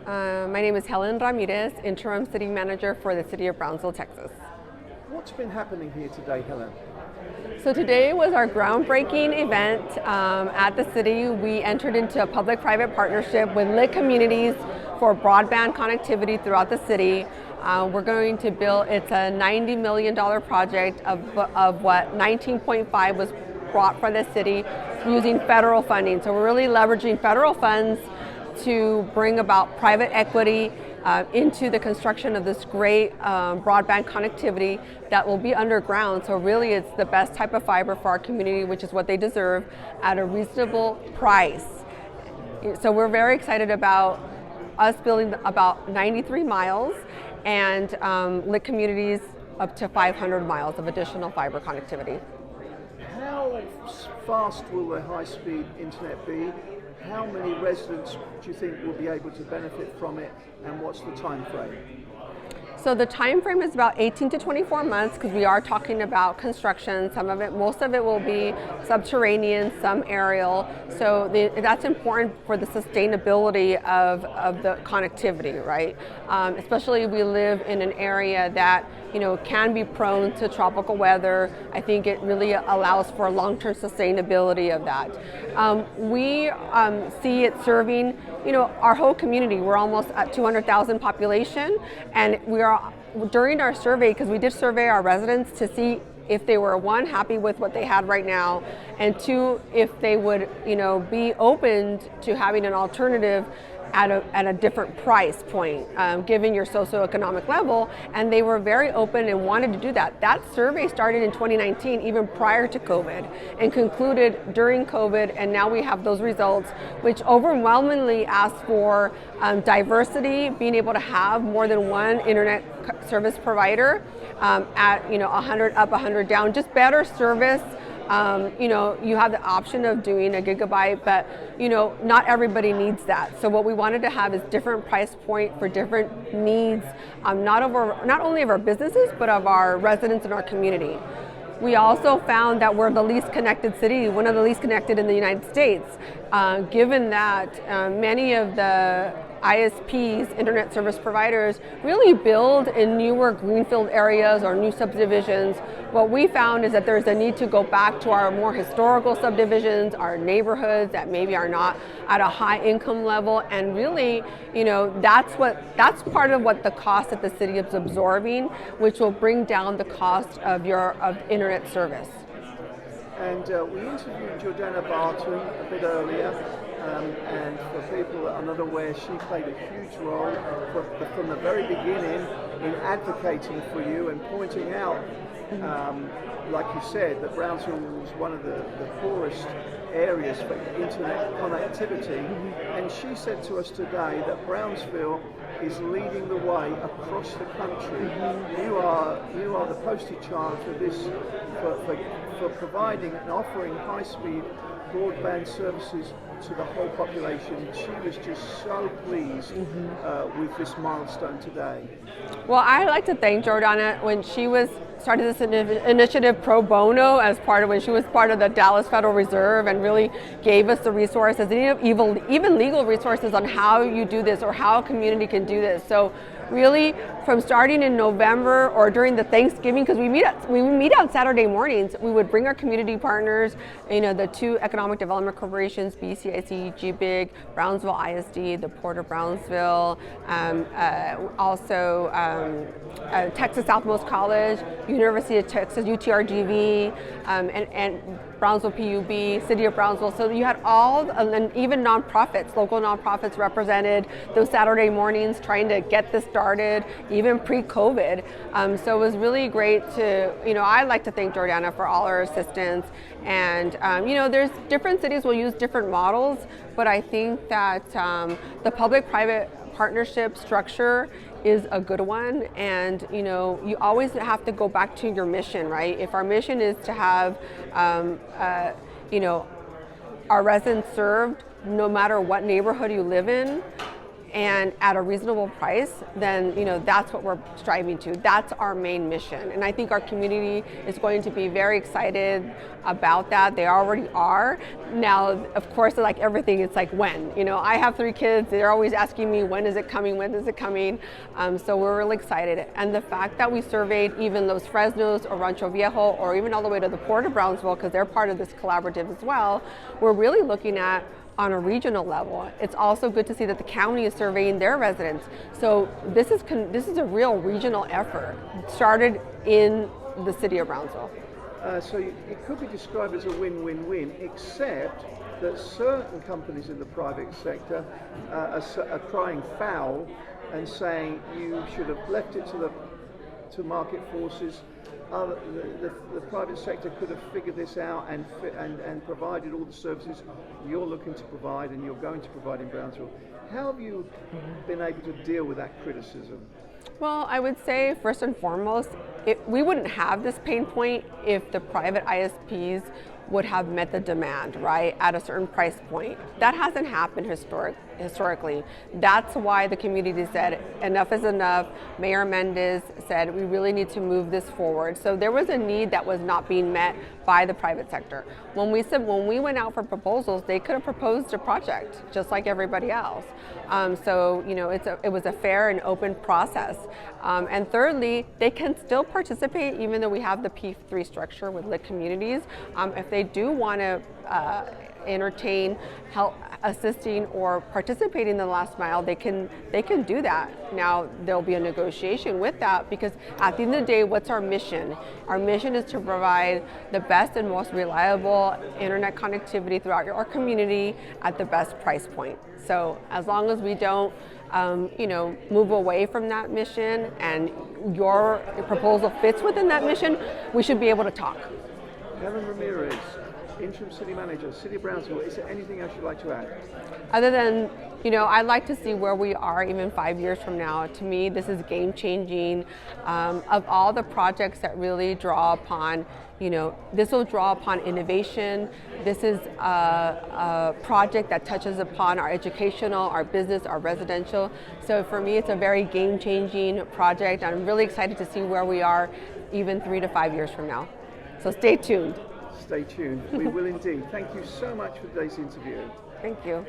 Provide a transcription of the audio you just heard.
My name is Helen Ramirez, Interim City Manager for the City of Brownsville, Texas. What's been happening here today, Helen? So today was our groundbreaking event at the city. We entered into a public-private partnership with lit communities for broadband connectivity throughout the city. We're going to build, it's a $90 million project of what 19.5 was brought from the city using federal funding. So we're really leveraging federal funds to bring about private equity into the construction of this great broadband connectivity that will be underground. So really it's the best type of fiber for our community, which is what they deserve, at a reasonable price. So we're very excited about us building about 93 miles and lit communities up to 500 miles of additional fiber connectivity. How fast will the high-speed internet be? How many residents do you think will be able to benefit from it, and what's the time frame? So the time frame is about 18 to 24 months because we are talking about construction. Most of it will be subterranean, some aerial. So that's important for the sustainability of the connectivity, right? Especially we live in an area that can be prone to tropical weather. I think it really allows for long-term sustainability of that. We see it serving our whole community. We're almost at 200,000 population, and we are during our survey, because we did survey our residents to see if they were, one, happy with what they had right now, and two, if they would be open to having an alternative at a different price point, given your socioeconomic level, and they were very open and wanted to do that. That survey started in 2019, even prior to COVID, and concluded during COVID, and now we have those results, which overwhelmingly ask for diversity, being able to have more than one internet service provider at 100 up, 100 down, just better service. You have the option of doing a gigabyte, but not everybody needs that. So what we wanted to have is different price point for different needs, not only of our businesses, but of our residents in our community. We also found that we're the least connected city, one of the least connected in the United States, given that many of the ISPs, internet service providers, really build in newer greenfield areas or new subdivisions. What we found is that there's a need to go back to our more historical subdivisions, our neighborhoods that maybe are not at a high income level, and really, that's part of what the cost that the city is absorbing, which will bring down the cost of internet service. And we interviewed Jordana Barton a bit earlier, and for people that are not aware, she played a huge role from the very beginning in advocating for you and pointing out, like you said, that Brownsville was one of the poorest areas for internet connectivity, and she said to us today that Brownsville is leading the way across the country. You are the poster child for this, for providing and offering high-speed broadband services to the whole population. She was just so pleased with this milestone today. Well, I'd like to thank Jordana when she started this initiative pro bono when she was part of the Dallas Federal Reserve, and really gave us the resources, even legal resources on how you do this or how a community can do this. So really, from starting in November or during the Thanksgiving, because we meet on Saturday mornings, we would bring our community partners, the two economic development corporations, BCIC, GBIG, Brownsville ISD, the Port of Brownsville, also Texas Southmost College, University of Texas, UTRGV, and Brownsville PUB, City of Brownsville. So you had and even nonprofits, local nonprofits represented those Saturday mornings trying to get this started, even pre-COVID. So it was really great to, I'd like to thank Jordana for all her assistance. And, there's different cities will use different models, but I think that the public-private partnership structure is a good one, and you always have to go back to your mission, right? If our mission is to have our residents served no matter what neighborhood you live in, and at a reasonable price, then that's what we're striving to. That's our main mission, and I think our community is going to be very excited about that. They already are. Now, of course, like everything, it's like when. I have 3 kids. They're always asking me, when is it coming? When is it coming? So we're really excited, and the fact that we surveyed even Los Fresnos or Rancho Viejo, or even all the way to the Port of Brownsville, because they're part of this collaborative as well, we're really looking at on a regional level. It's also good to see that the county is surveying their residents. So this is a real regional effort, started in the city of Brownsville. So it could be described as a win-win-win, except that certain companies in the private sector are crying foul and saying you should have left it to market forces. The private sector could have figured this out and provided all the services you're looking to provide and you're going to provide in Brownsville. How have you been able to deal with that criticism? Well, I would say first and foremost, we wouldn't have this pain point if the private ISPs would have met the demand, right, at a certain price point. That hasn't happened historically. That's why the community said enough is enough. Mayor Mendez said we really need to move this forward. So there was a need that was not being met by the private sector. When we went out for proposals, they could have proposed a project just like everybody else. So it was a fair and open process. And thirdly, they can still participate even though we have the P3 structure with lit communities. If they do want to entertain help assisting or participating in the last mile, they can do that. Now there'll be a negotiation with that, because at the end of the day, what's our mission? Our mission is to provide the best and most reliable internet connectivity throughout our community at the best price point. So as long as we don't move away from that mission and your proposal fits within that mission, we should be able to talk. Helen Ramirez, Interim City Manager, City of Brownsville, is there anything else you'd like to add? Other than, I'd like to see where we are even 5 years from now. To me, this is game changing. Of all the projects that really draw upon, this will draw upon innovation. This is a project that touches upon our educational, our business, our residential. So for me, it's a very game changing project. I'm really excited to see where we are even 3 to 5 years from now. So stay tuned. Stay tuned. We will indeed. Thank you so much for today's interview. Thank you.